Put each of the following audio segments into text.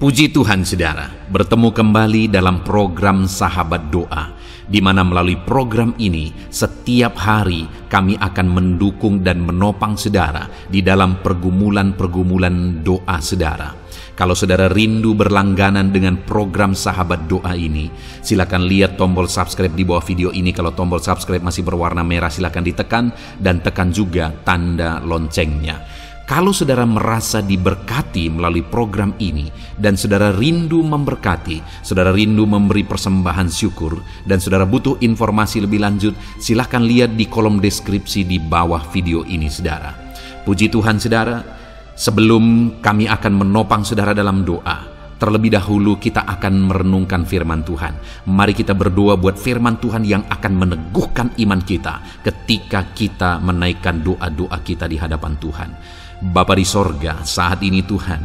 Puji Tuhan saudara, bertemu kembali dalam program Sahabat Doa, di mana melalui program ini setiap hari kami akan mendukung dan menopang saudara di dalam pergumulan-pergumulan doa saudara. Kalau saudara rindu berlangganan dengan program Sahabat Doa ini, silakan lihat tombol subscribe di bawah video ini. Kalau tombol subscribe masih berwarna merah, silakan ditekan dan tekan juga tanda loncengnya. Kalau saudara merasa diberkati melalui program ini dan saudara rindu memberkati, saudara rindu memberi persembahan syukur, dan saudara butuh informasi lebih lanjut, silahkan lihat di kolom deskripsi di bawah video ini saudara. Puji Tuhan saudara, sebelum kami akan menopang saudara dalam doa, terlebih dahulu kita akan merenungkan firman Tuhan. Mari kita berdoa buat firman Tuhan yang akan meneguhkan iman kita ketika kita menaikkan doa-doa kita di hadapan Tuhan. Bapa di sorga, saat ini Tuhan,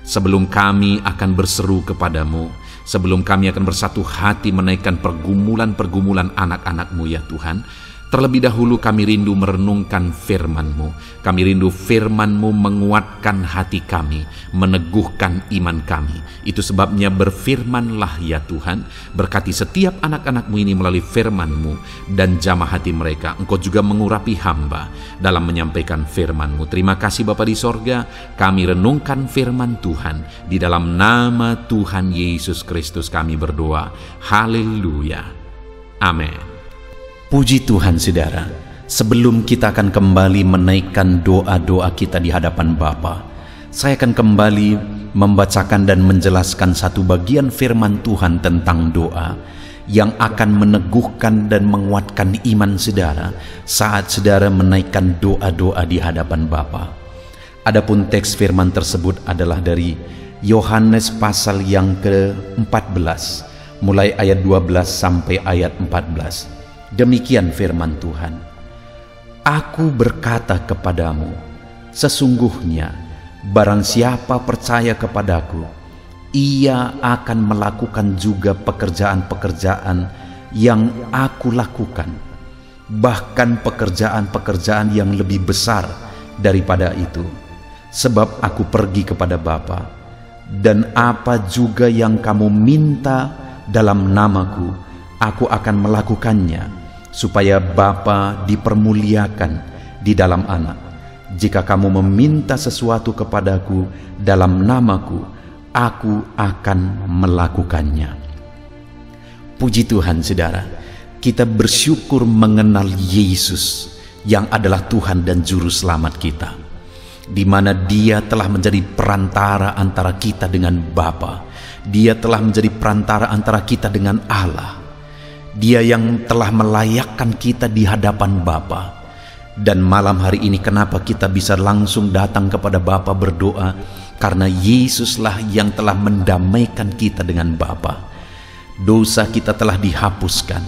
sebelum kami akan berseru kepadamu, sebelum kami akan bersatu hati menaikkan pergumulan-pergumulan anak-anak-Mu ya Tuhan, terlebih dahulu kami rindu merenungkan firman-Mu. Kami rindu firman-Mu menguatkan hati kami, meneguhkan iman kami. Itu sebabnya berfirmanlah ya Tuhan, berkati setiap anak-anak-Mu ini melalui firman-Mu dan jamah hati mereka. Engkau juga mengurapi hamba dalam menyampaikan firman-Mu. Terima kasih Bapa di sorga, kami renungkan firman Tuhan. Di dalam nama Tuhan Yesus Kristus kami berdoa. Haleluya. Amin. Puji Tuhan saudara, sebelum kita akan kembali menaikkan doa-doa kita di hadapan Bapa, saya akan kembali membacakan dan menjelaskan satu bagian firman Tuhan tentang doa yang akan meneguhkan dan menguatkan iman saudara saat saudara menaikkan doa-doa di hadapan Bapa. Adapun teks firman tersebut adalah dari Yohanes pasal yang ke-14, mulai ayat 12 sampai ayat 14. Demikian firman Tuhan. Aku berkata kepadamu, sesungguhnya barang siapa percaya kepadaku, ia akan melakukan juga pekerjaan-pekerjaan yang aku lakukan, bahkan pekerjaan-pekerjaan yang lebih besar daripada itu, sebab aku pergi kepada Bapa, dan apa juga yang kamu minta dalam namaku, aku akan melakukannya, supaya Bapa dipermuliakan di dalam Anak. Jika kamu meminta sesuatu kepadaku dalam namaku, aku akan melakukannya. Puji Tuhan saudara, kita bersyukur mengenal Yesus yang adalah Tuhan dan Juru Selamat kita, di mana Dia telah menjadi perantara antara kita dengan Bapa. Dia telah menjadi perantara antara kita dengan Allah. Dia yang telah melayakkan kita di hadapan Bapa. Dan malam hari ini kenapa kita bisa langsung datang kepada Bapa berdoa? Karena Yesuslah yang telah mendamaikan kita dengan Bapa. Dosa kita telah dihapuskan,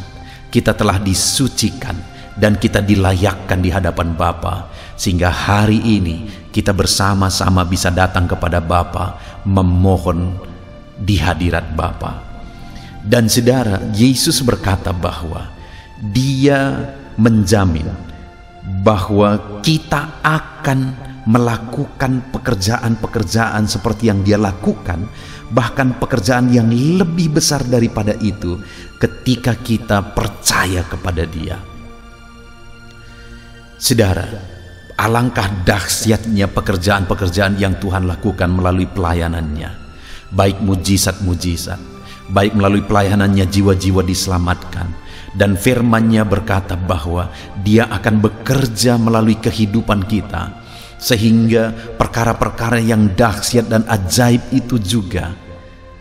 kita telah disucikan, dan kita dilayakkan di hadapan Bapa, sehingga hari ini kita bersama-sama bisa datang kepada Bapa memohon di hadirat Bapa. Dan saudara, Yesus berkata bahwa Dia menjamin bahwa kita akan melakukan pekerjaan-pekerjaan seperti yang Dia lakukan, bahkan pekerjaan yang lebih besar daripada itu ketika kita percaya kepada Dia. Saudara, alangkah dahsyatnya pekerjaan-pekerjaan yang Tuhan lakukan melalui pelayanannya, baik mujizat-mujizat, baik melalui pelayanannya jiwa-jiwa diselamatkan, dan firman-Nya berkata bahwa Dia akan bekerja melalui kehidupan kita, sehingga perkara-perkara yang dahsyat dan ajaib itu juga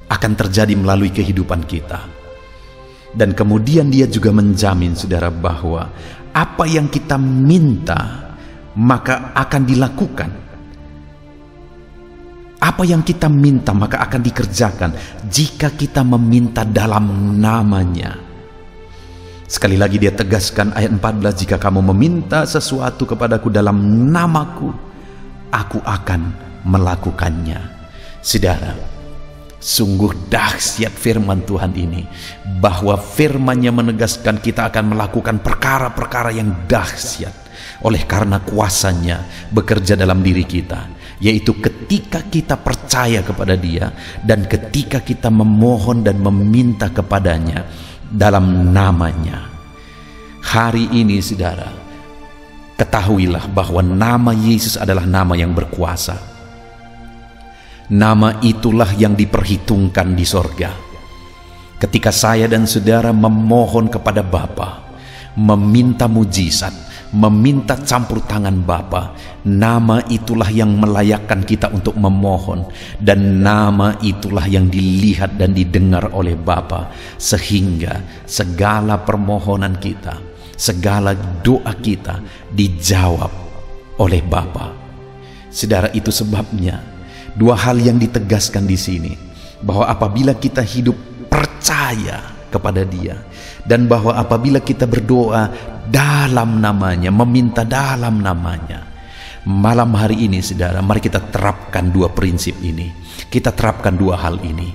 akan terjadi melalui kehidupan kita. Dan kemudian Dia juga menjamin saudara bahwa apa yang kita minta maka akan dilakukan. Apa yang kita minta maka akan dikerjakan jika kita meminta dalam namanya. Sekali lagi Dia tegaskan ayat 14, jika kamu meminta sesuatu kepadaku dalam namaku, aku akan melakukannya. Saudara, sungguh dahsyat firman Tuhan ini, bahwa firman-Nya menegaskan kita akan melakukan perkara-perkara yang dahsyat oleh karena kuasa-Nya bekerja dalam diri kita. yaitu ketika kita percaya kepada Dia dan ketika kita memohon dan meminta kepadanya dalam namanya. Hari ini saudara, ketahuilah bahwa nama Yesus adalah nama yang berkuasa. Nama itulah yang diperhitungkan di sorga. Ketika saya dan saudara memohon kepada Bapa, meminta mujizat, meminta campur tangan Bapa, nama itulah yang melayakkan kita untuk memohon, dan nama itulah yang dilihat dan didengar oleh Bapa, sehingga segala permohonan kita, segala doa kita dijawab oleh Bapa. Saudara, itu sebabnya dua hal yang ditegaskan di sini, bahwa apabila kita hidup percaya kepada Dia, dan bahwa apabila kita berdoa dalam namanya, meminta dalam namanya. Malam hari ini saudara, mari kita terapkan dua prinsip ini. Kita terapkan dua hal ini.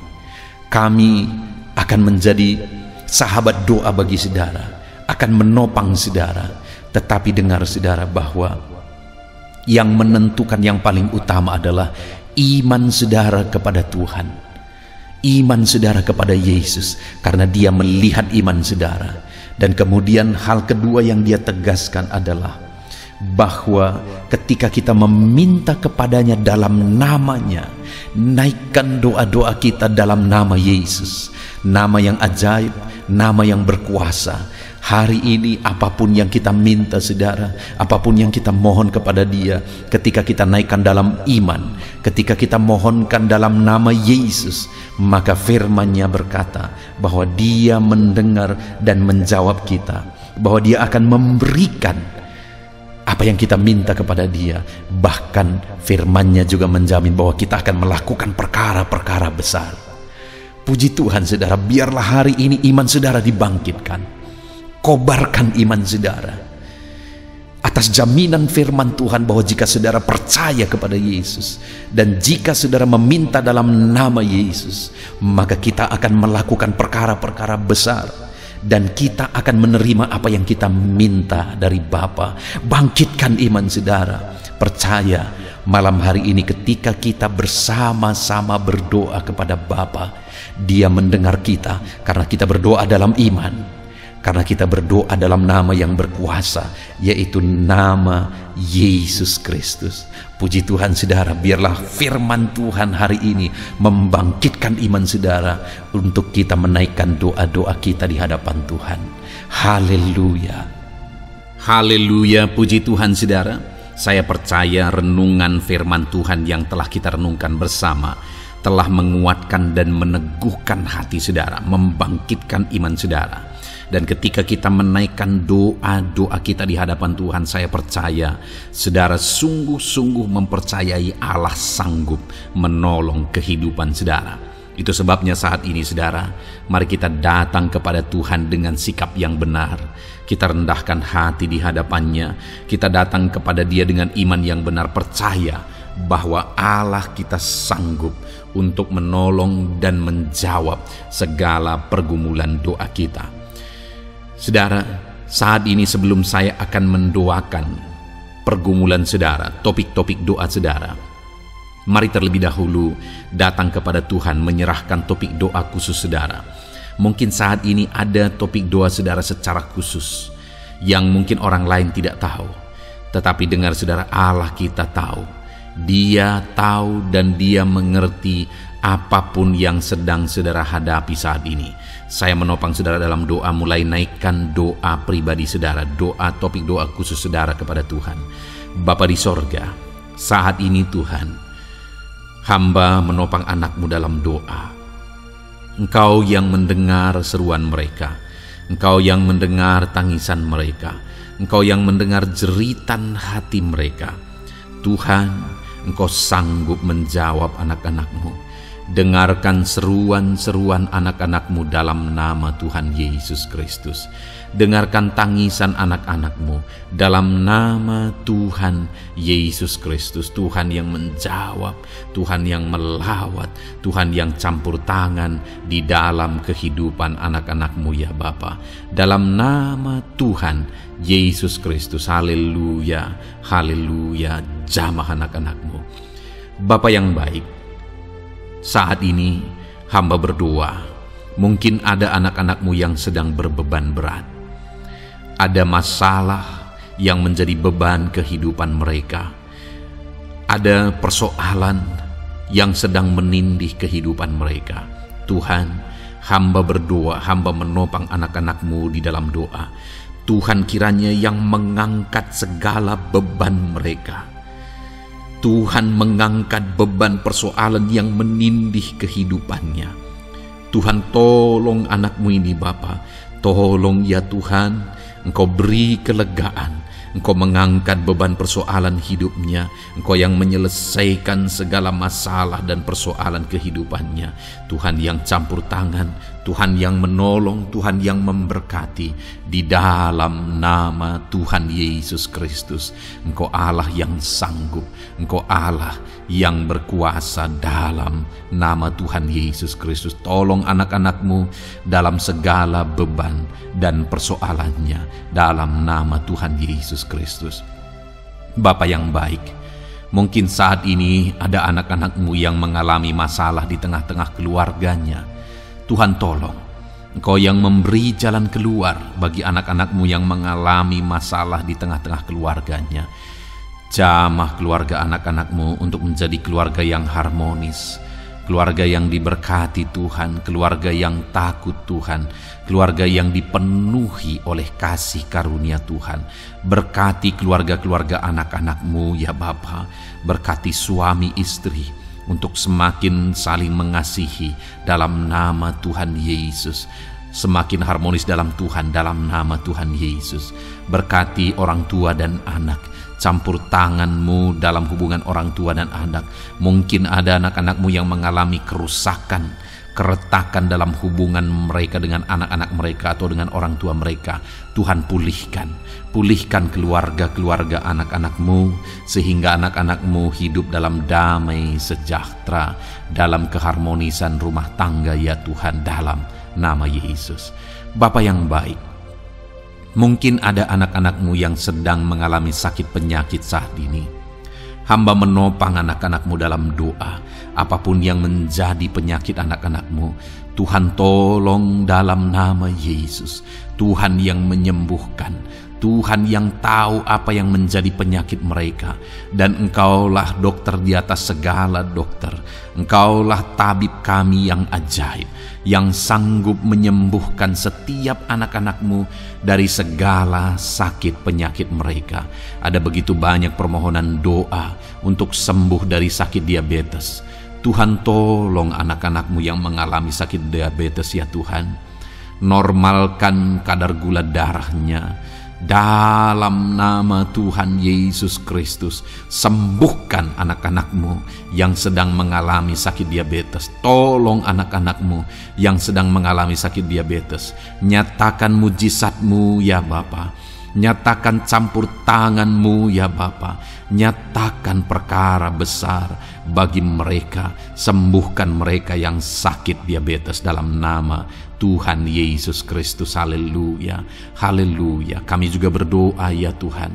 Kami akan menjadi sahabat doa bagi saudara, akan menopang saudara. Tetapi dengar saudara, bahwa yang menentukan yang paling utama adalah iman saudara kepada Tuhan, iman saudara kepada Yesus, karena Dia melihat iman saudara. Dan kemudian hal kedua yang Dia tegaskan adalah bahwa ketika kita meminta kepadanya dalam namanya, naikkan doa-doa kita dalam nama Yesus, nama yang ajaib, nama yang berkuasa. Hari ini apapun yang kita minta saudara, apapun yang kita mohon kepada Dia, ketika kita naikkan dalam iman, ketika kita mohonkan dalam nama Yesus, maka firman-Nya berkata bahwa Dia mendengar dan menjawab kita, bahwa Dia akan memberikan apa yang kita minta kepada Dia. Bahkan firman-Nya juga menjamin bahwa kita akan melakukan perkara-perkara besar. Puji Tuhan saudara, biarlah hari ini iman saudara dibangkitkan. Kobarkan iman saudara atas jaminan firman Tuhan bahwa jika saudara percaya kepada Yesus dan jika saudara meminta dalam nama Yesus, maka kita akan melakukan perkara-perkara besar dan kita akan menerima apa yang kita minta dari Bapa. Bangkitkan iman saudara. Percaya malam hari ini ketika kita bersama-sama berdoa kepada Bapa, Dia mendengar kita karena kita berdoa dalam iman. Karena kita berdoa dalam nama yang berkuasa, yaitu nama Yesus Kristus. Puji Tuhan saudara, biarlah firman Tuhan hari ini membangkitkan iman saudara untuk kita menaikkan doa-doa kita di hadapan Tuhan. Haleluya. Haleluya, puji Tuhan saudara. Saya percaya renungan firman Tuhan yang telah kita renungkan bersama telah menguatkan dan meneguhkan hati saudara, membangkitkan iman saudara. Dan ketika kita menaikkan doa-doa kita di hadapan Tuhan, saya percaya saudara sungguh-sungguh mempercayai Allah sanggup menolong kehidupan saudara. Itu sebabnya saat ini saudara, mari kita datang kepada Tuhan dengan sikap yang benar. Kita rendahkan hati di hadapan-Nya. Kita datang kepada Dia dengan iman yang benar, percaya bahwa Allah kita sanggup untuk menolong dan menjawab segala pergumulan doa kita. Saudara, saat ini sebelum saya akan mendoakan pergumulan saudara, topik-topik doa saudara, mari terlebih dahulu datang kepada Tuhan menyerahkan topik doa khusus saudara. Mungkin saat ini ada topik doa saudara secara khusus yang mungkin orang lain tidak tahu. Tetapi dengar saudara, Allah kita tahu. Dia tahu dan Dia mengerti apapun yang sedang saudara hadapi saat ini. Saya menopang saudara dalam doa, mulai naikkan doa pribadi saudara, doa topik doa khusus saudara kepada Tuhan. Bapa di sorga, saat ini Tuhan, hamba menopang anak-Mu dalam doa. Engkau yang mendengar seruan mereka, Engkau yang mendengar tangisan mereka, Engkau yang mendengar jeritan hati mereka. Tuhan, Engkau sanggup menjawab anak-anak-Mu. Dengarkan seruan-seruan anak-anak-Mu dalam nama Tuhan Yesus Kristus. Dengarkan tangisan anak-anak-Mu dalam nama Tuhan Yesus Kristus. Tuhan yang menjawab, Tuhan yang melawat, Tuhan yang campur tangan di dalam kehidupan anak-anak-Mu ya Bapa. Dalam nama Tuhan Yesus Kristus, haleluya, haleluya, jamah anak-anak-Mu. Bapa yang baik, saat ini hamba berdoa, mungkin ada anak-anak-Mu yang sedang berbeban berat. Ada masalah yang menjadi beban kehidupan mereka. Ada persoalan yang sedang menindih kehidupan mereka. Tuhan, hamba berdoa, hamba menopang anak-anak-Mu di dalam doa. Tuhan kiranya yang mengangkat segala beban mereka. Tuhan mengangkat beban persoalan yang menindih kehidupannya. Tuhan, tolong anak-Mu ini Bapa. Tolong ya Tuhan, Engkau beri kelegaan. Engkau mengangkat beban persoalan hidupnya. Engkau yang menyelesaikan segala masalah dan persoalan kehidupannya. Tuhan yang campur tangan, Tuhan yang menolong, Tuhan yang memberkati. Di dalam nama Tuhan Yesus Kristus, Engkau Allah yang sanggup, Engkau Allah yang berkuasa. Dalam nama Tuhan Yesus Kristus, tolong anak-anak-Mu dalam segala beban dan persoalannya, dalam nama Tuhan Yesus Kristus. Bapa yang baik, mungkin saat ini ada anak-anak-Mu yang mengalami masalah di tengah-tengah keluarganya. Tuhan, tolong Engkau yang memberi jalan keluar bagi anak-anak-Mu yang mengalami masalah di tengah-tengah keluarganya. Jamah keluarga anak-anak-Mu untuk menjadi keluarga yang harmonis, keluarga yang diberkati Tuhan, keluarga yang takut Tuhan, keluarga yang dipenuhi oleh kasih karunia Tuhan. Berkati keluarga-keluarga anak-anak-Mu ya Bapa, berkati suami istri untuk semakin saling mengasihi dalam nama Tuhan Yesus, semakin harmonis dalam Tuhan, dalam nama Tuhan Yesus. Berkati orang tua dan anak, campur tangan-Mu dalam hubungan orang tua dan anak. Mungkin ada anak-anak-Mu yang mengalami kerusakan, keretakan dalam hubungan mereka dengan anak-anak mereka atau dengan orang tua mereka. Tuhan, pulihkan keluarga-keluarga anak-anak-Mu, sehingga anak-anak-Mu hidup dalam damai sejahtera, dalam keharmonisan rumah tangga ya Tuhan, dalam nama Yesus. Bapa yang baik, mungkin ada anak-anak-Mu yang sedang mengalami sakit penyakit saat ini. Hamba menopang anak-anak-Mu dalam doa. Apapun yang menjadi penyakit anak-anak-Mu, Tuhan tolong dalam nama Yesus. Tuhan yang menyembuhkan, Tuhan yang tahu apa yang menjadi penyakit mereka. Dan Engkaulah dokter di atas segala dokter. Engkaulah tabib kami yang ajaib, yang sanggup menyembuhkan setiap anak-anak-Mu dari segala sakit penyakit mereka. Ada begitu banyak permohonan doa untuk sembuh dari sakit diabetes. Tuhan, tolong anak-anak-Mu yang mengalami sakit diabetes ya Tuhan. Normalkan kadar gula darahnya. Dalam nama Tuhan Yesus Kristus, sembuhkan anak-anak-Mu yang sedang mengalami sakit diabetes. Tolong anak-anak-Mu yang sedang mengalami sakit diabetes. Nyatakan mujizat-Mu ya Bapa. Nyatakan campur tangan-Mu ya Bapa. Nyatakan perkara besar bagi mereka. Sembuhkan mereka yang sakit diabetes dalam nama Tuhan Yesus Kristus. Haleluya, haleluya. Kami juga berdoa ya Tuhan,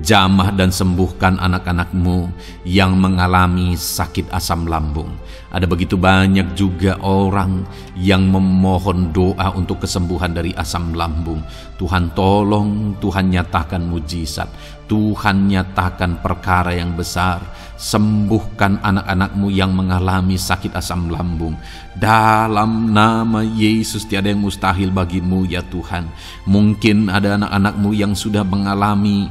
jamah dan sembuhkan anak-anak-Mu yang mengalami sakit asam lambung. Ada begitu banyak juga orang yang memohon doa untuk kesembuhan dari asam lambung. Tuhan tolong, Tuhan nyatakan mujizat, Tuhan nyatakan perkara yang besar. Sembuhkan anak-anak-Mu yang mengalami sakit asam lambung. Dalam nama Yesus, tiada yang mustahil bagi-Mu ya Tuhan. Mungkin ada anak-anak-Mu yang sudah mengalami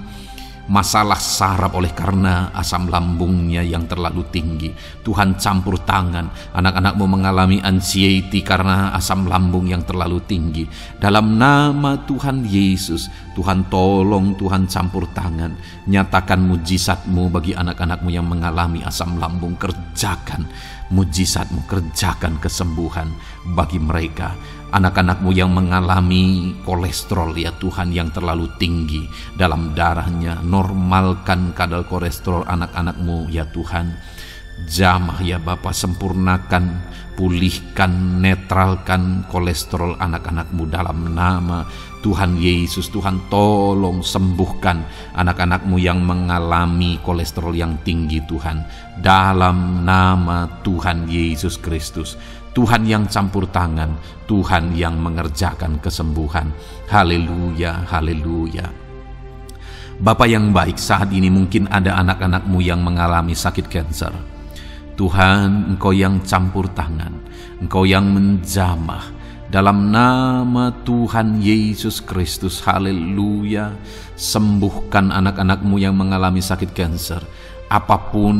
masalah saraf oleh karena asam lambungnya yang terlalu tinggi. Tuhan, campur tangan. Anak-anak-Mu mengalami anxiety karena asam lambung yang terlalu tinggi. Dalam nama Tuhan Yesus, Tuhan tolong, Tuhan campur tangan. Nyatakan mujizat-Mu bagi anak-anak-Mu yang mengalami asam lambung. Kerjakan mujizat-Mu, kerjakan kesembuhan bagi mereka. Anak-anak-Mu yang mengalami kolesterol ya Tuhan yang terlalu tinggi dalam darahnya, normalkan kadar kolesterol anak-anak-Mu ya Tuhan. Jamah ya Bapa, sempurnakan, pulihkan, netralkan kolesterol anak-anak-Mu dalam nama Tuhan Yesus. Tuhan, tolong sembuhkan anak-anak-Mu yang mengalami kolesterol yang tinggi Tuhan, dalam nama Tuhan Yesus Kristus. Tuhan yang campur tangan, Tuhan yang mengerjakan kesembuhan. Haleluya, haleluya. Bapa yang baik, saat ini mungkin ada anak-anak-Mu yang mengalami sakit kanker. Tuhan, Engkau yang campur tangan, Engkau yang menjamah, dalam nama Tuhan Yesus Kristus. Haleluya. Sembuhkan anak-anak-Mu yang mengalami sakit kanker. Apapun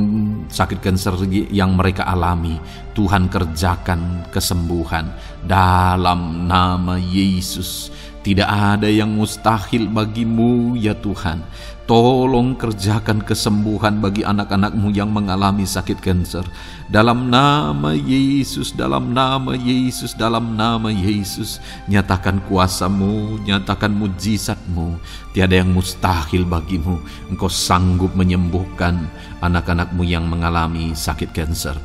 sakit kanker yang mereka alami, Tuhan kerjakan kesembuhan dalam nama Yesus. Tidak ada yang mustahil bagi-Mu ya Tuhan. Tolong kerjakan kesembuhan bagi anak-anak-Mu yang mengalami sakit kanker. Dalam nama Yesus, dalam nama Yesus, dalam nama Yesus. Nyatakan kuasa-Mu, nyatakan mujizat-Mu. Tiada yang mustahil bagi-Mu. Engkau sanggup menyembuhkan anak-anak-Mu yang mengalami sakit kanker.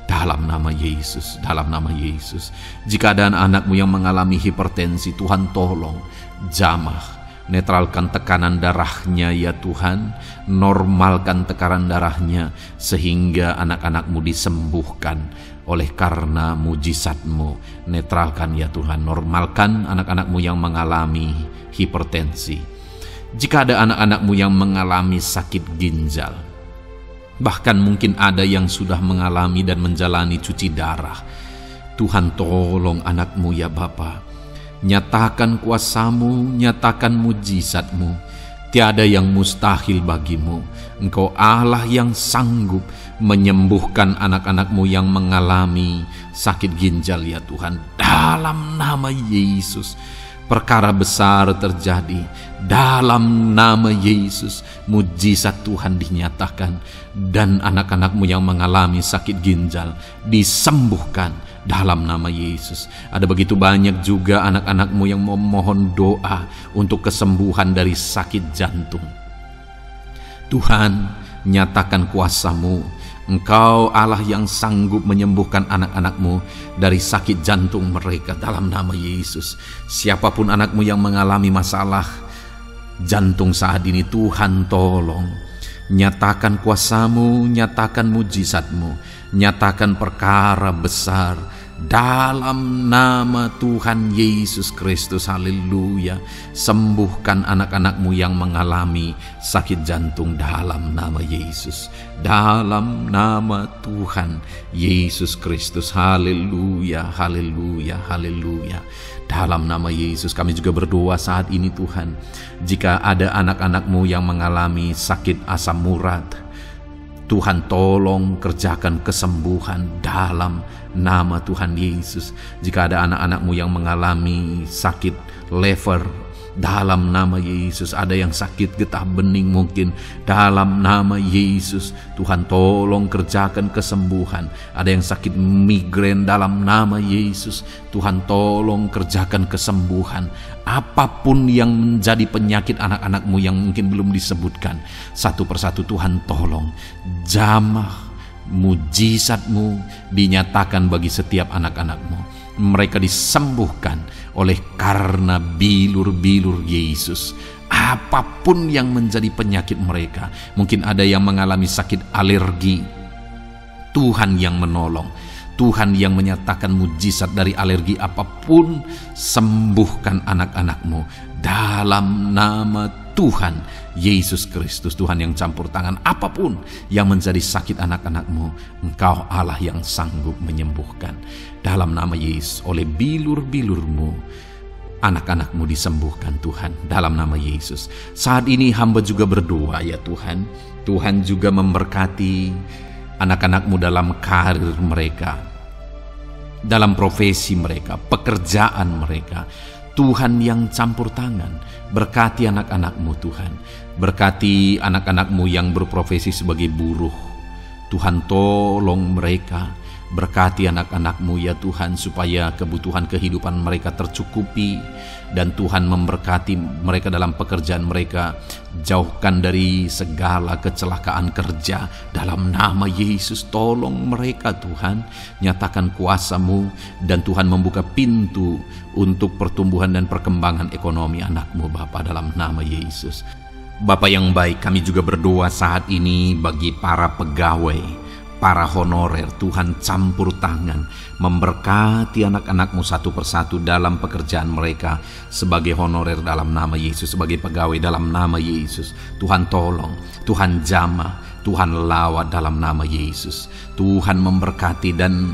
Dalam nama Yesus, dalam nama Yesus. Jika ada anak-anak-Mu yang mengalami hipertensi, Tuhan tolong jamah, netralkan tekanan darahnya ya Tuhan, normalkan tekanan darahnya sehingga anak-anak-Mu disembuhkan oleh karena mujizat-Mu. Netralkan ya Tuhan, normalkan anak-anak-Mu yang mengalami hipertensi. Jika ada anak-anak-Mu yang mengalami sakit ginjal, bahkan mungkin ada yang sudah mengalami dan menjalani cuci darah, Tuhan tolong anak-Mu ya Bapa. Nyatakan kuasa-Mu, nyatakan mujizat-Mu. Tiada yang mustahil bagi-Mu. Engkau Allah yang sanggup menyembuhkan anak-anak-Mu yang mengalami sakit ginjal ya Tuhan. Dalam nama Yesus, perkara besar terjadi. Dalam nama Yesus, mujizat Tuhan dinyatakan, dan anak-anak-Mu yang mengalami sakit ginjal disembuhkan dalam nama Yesus. Ada begitu banyak juga anak-anak-Mu yang memohon doa untuk kesembuhan dari sakit jantung. Tuhan, nyatakan kuasa-Mu. Engkau Allah yang sanggup menyembuhkan anak-anak-Mu dari sakit jantung mereka dalam nama Yesus. Siapapun anak-Mu yang mengalami masalah jantung saat ini, Tuhan tolong. Nyatakan kuasa-Mu, nyatakan mujizat-Mu, nyatakan perkara besar dalam nama Tuhan Yesus Kristus. Haleluya. Sembuhkan anak-anak-Mu yang mengalami sakit jantung dalam nama Yesus, dalam nama Tuhan Yesus Kristus. Haleluya, haleluya, haleluya. Dalam nama Yesus kami juga berdoa saat ini Tuhan, jika ada anak-anak-Mu yang mengalami sakit asam urat, Tuhan tolong kerjakan kesembuhan dalam nama Tuhan Yesus. Jika ada anak-anak-Mu yang mengalami sakit liver, dalam nama Yesus. Ada yang sakit getah bening mungkin, dalam nama Yesus Tuhan tolong kerjakan kesembuhan. Ada yang sakit migrain, dalam nama Yesus Tuhan tolong kerjakan kesembuhan. Apapun yang menjadi penyakit anak-anak-Mu yang mungkin belum disebutkan, satu persatu Tuhan tolong jamah mujizat-Mu dinyatakan bagi setiap anak-anak-Mu. Mereka disembuhkan oleh karena bilur-bilur Yesus. Apapun yang menjadi penyakit mereka, mungkin ada yang mengalami sakit alergi, Tuhan yang menolong, Tuhan yang menyatakan mujizat dari alergi apapun. Sembuhkan anak-anak-Mu dalam nama Tuhan Yesus Kristus. Tuhan yang campur tangan, apapun yang menjadi sakit anak-anak-Mu, Engkau Allah yang sanggup menyembuhkan. Dalam nama Yesus, oleh bilur-bilur-Mu anak-anak-Mu disembuhkan Tuhan, dalam nama Yesus. Saat ini hamba juga berdoa ya Tuhan, Tuhan juga memberkati anak-anak-Mu dalam karir mereka, dalam profesi mereka, pekerjaan mereka. Tuhan yang campur tangan, berkati anak-anak-Mu Tuhan. Berkati anak-anak-Mu yang berprofesi sebagai buruh. Tuhan tolong mereka Berkati anak-anak-Mu ya Tuhan, supaya kebutuhan kehidupan mereka tercukupi, dan Tuhan memberkati mereka dalam pekerjaan mereka. Jauhkan dari segala kecelakaan kerja dalam nama Yesus. Tolong mereka Tuhan, nyatakan kuasa-Mu, dan Tuhan membuka pintu untuk pertumbuhan dan perkembangan ekonomi anak-Mu Bapa, dalam nama Yesus. Bapa yang baik, kami juga berdoa saat ini bagi para pegawai, para honorer. Tuhan campur tangan, memberkati anak-anak-Mu satu persatu dalam pekerjaan mereka sebagai honorer dalam nama Yesus, sebagai pegawai dalam nama Yesus. Tuhan tolong, Tuhan jamah, Tuhan lawat dalam nama Yesus. Tuhan memberkati dan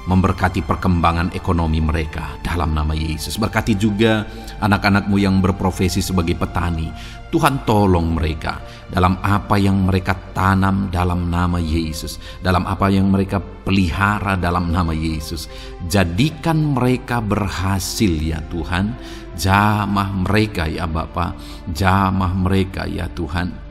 memberkati perkembangan ekonomi mereka dalam nama Yesus. Berkati juga anak-anak-Mu yang berprofesi sebagai petani. Tuhan tolong mereka dalam apa yang mereka tanam dalam nama Yesus, dalam apa yang mereka pelihara dalam nama Yesus. Jadikan mereka berhasil ya Tuhan. Jamah mereka ya Bapa, jamah mereka ya Tuhan.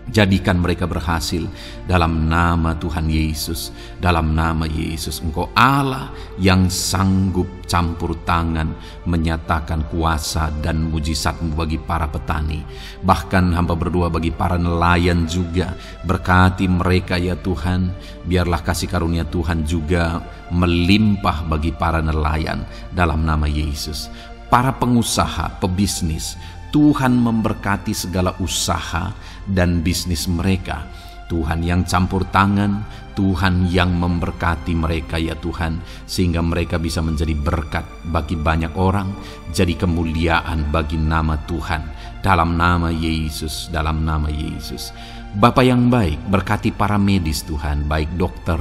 Jadikan mereka berhasil dalam nama Tuhan Yesus, dalam nama Yesus. Engkau Allah yang sanggup campur tangan, menyatakan kuasa dan mujizat-Mu bagi para petani. Bahkan hamba berdoa bagi para nelayan juga. Berkati mereka ya Tuhan. Biarlah kasih karunia Tuhan juga melimpah bagi para nelayan dalam nama Yesus. Para pengusaha, pebisnis, Tuhan memberkati segala usaha dan bisnis mereka. Tuhan yang campur tangan, Tuhan yang memberkati mereka ya Tuhan, sehingga mereka bisa menjadi berkat bagi banyak orang, jadi kemuliaan bagi nama Tuhan, dalam nama Yesus, dalam nama Yesus. Bapa yang baik, berkati para medis Tuhan, baik dokter,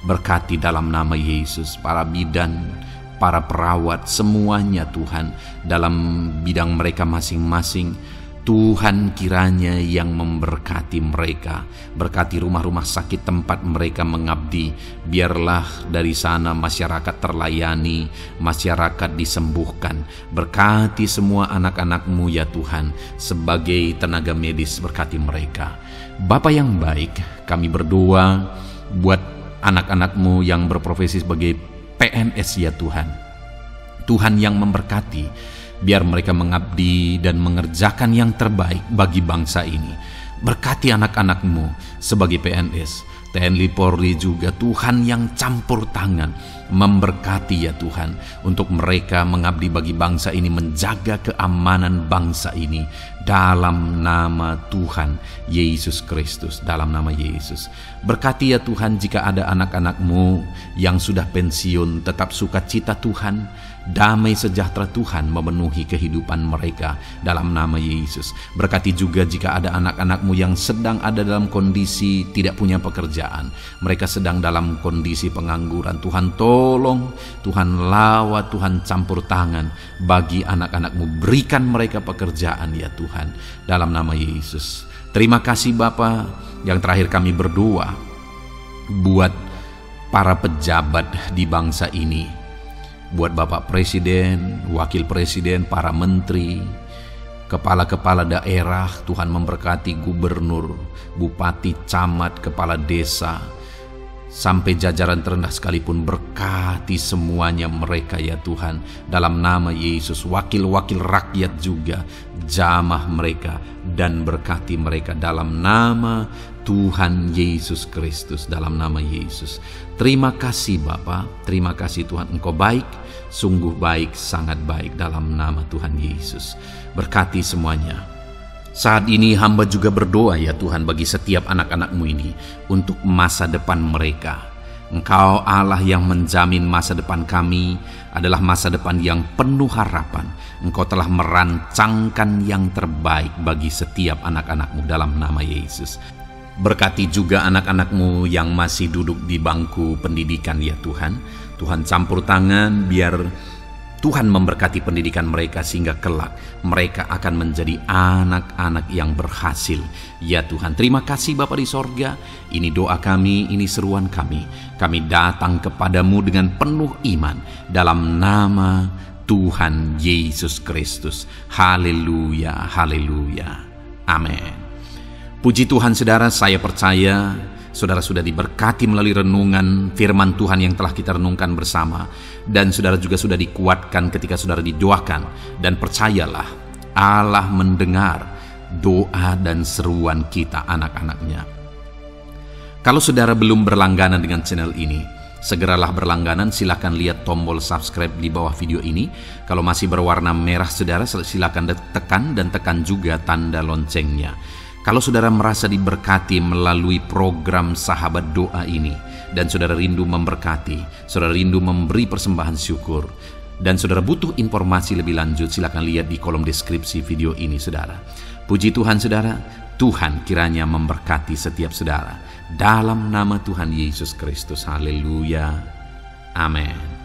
berkati dalam nama Yesus, para bidan, para perawat, semuanya Tuhan, dalam bidang mereka masing-masing. Tuhan kiranya yang memberkati mereka. Berkati rumah-rumah sakit tempat mereka mengabdi. Biarlah dari sana masyarakat terlayani, masyarakat disembuhkan. Berkati semua anak-anak-Mu ya Tuhan, sebagai tenaga medis, berkati mereka. Bapa yang baik, kami berdoa buat anak-anak-Mu yang berprofesi sebagai PNS ya Tuhan. Tuhan yang memberkati, biar mereka mengabdi dan mengerjakan yang terbaik bagi bangsa ini. Berkati anak-anak-Mu sebagai PNS, TNI Polri juga. Tuhan yang campur tangan, memberkati ya Tuhan, untuk mereka mengabdi bagi bangsa ini, menjaga keamanan bangsa ini dalam nama Tuhan Yesus Kristus, dalam nama Yesus. Berkati ya Tuhan, jika ada anak-anak-Mu yang sudah pensiun, tetap sukacita Tuhan, damai sejahtera Tuhan memenuhi kehidupan mereka dalam nama Yesus. Berkati juga jika ada anak-anak-Mu yang sedang ada dalam kondisi tidak punya pekerjaan, mereka sedang dalam kondisi pengangguran. Tuhan tolong, Tuhan lawat, Tuhan campur tangan bagi anak-anak-Mu. Berikan mereka pekerjaan ya Tuhan, dalam nama Yesus. Terima kasih Bapa. Yang terakhir kami berdoa buat para pejabat di bangsa ini, buat Bapak Presiden, Wakil Presiden, para menteri, kepala-kepala daerah. Tuhan memberkati gubernur, bupati, camat, kepala desa, sampai jajaran terendah sekalipun. Berkati semuanya mereka ya Tuhan, dalam nama Yesus. Wakil-wakil rakyat juga, jamah mereka dan berkati mereka dalam nama Tuhan Yesus Kristus, dalam nama Yesus. Terima kasih Bapa, terima kasih Tuhan, Engkau baik, sungguh baik, sangat baik, dalam nama Tuhan Yesus. Berkati semuanya. Saat ini hamba juga berdoa ya Tuhan bagi setiap anak-anak-Mu ini untuk masa depan mereka. Engkau Allah yang menjamin masa depan kami adalah masa depan yang penuh harapan. Engkau telah merancangkan yang terbaik bagi setiap anak-anak-Mu dalam nama Yesus. Berkati juga anak-anak-Mu yang masih duduk di bangku pendidikan ya Tuhan. Tuhan campur tangan, biar Tuhan memberkati pendidikan mereka sehingga kelak mereka akan menjadi anak-anak yang berhasil. Ya Tuhan, terima kasih Bapa di sorga. Ini doa kami, ini seruan kami. Kami datang kepadamu dengan penuh iman dalam nama Tuhan Yesus Kristus. Haleluya, haleluya. Amin. Puji Tuhan saudara, saya percaya saudara sudah diberkati melalui renungan firman Tuhan yang telah kita renungkan bersama, dan saudara juga sudah dikuatkan ketika saudara didoakan. Dan percayalah, Allah mendengar doa dan seruan kita anak-anaknya. Kalau saudara belum berlangganan dengan channel ini, segeralah berlangganan. Silakan lihat tombol subscribe di bawah video ini. Kalau masih berwarna merah, saudara silakan tekan, dan tekan juga tanda loncengnya. Kalau saudara merasa diberkati melalui program Sahabat Doa ini, dan saudara rindu memberkati, saudara rindu memberi persembahan syukur, dan saudara butuh informasi lebih lanjut, silakan lihat di kolom deskripsi video ini, saudara. Puji Tuhan, saudara. Tuhan kiranya memberkati setiap saudara. Dalam nama Tuhan Yesus Kristus. Haleluya. Amin.